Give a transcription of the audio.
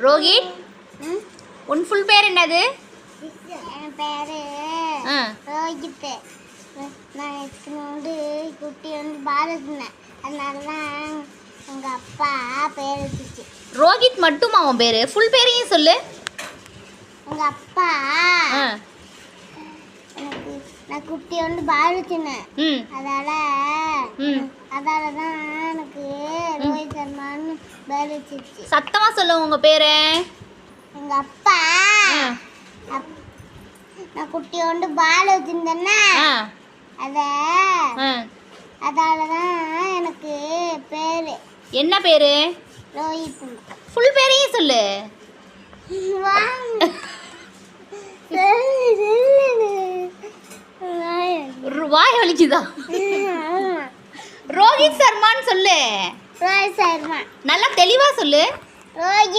ரோஹித், உன் ஃபுல் பேர் என்னது? என் பேரு ரோஹித். நான் வந்து குட்டி வந்து பாலத்தினேன், அதனால தான் எங்கள் அப்பா பேர் வச்சுச்சு. ரோஹித் மட்டுமா உன் பேர்? ஃபுல் பேரையும் சொல்லு. எங்கள் அப்பா எனக்கு நான் குட்டி வந்து பாலத்தினேன், அதால தான் எனக்கு ரோஹித் சர்மான்னு பேர் வச்சுச்சு. சத்தமாக சொல்ல உங்கள் பேரை. எங்கள் அப்பா நான் குட்டி வந்து பால் வச்சுருந்தேன்னா அதால தான் எனக்கு பேர். என்ன பேர்? ரோஹித். ஃபுல் பேரையும் சொல்லு. வாய் வலிக்குதா? ரோஹித் சர்மான்னு சொல்லு. ரோஹித் சர்மா. நல்லா தெளிவாக சொல்லு. ரோஹித்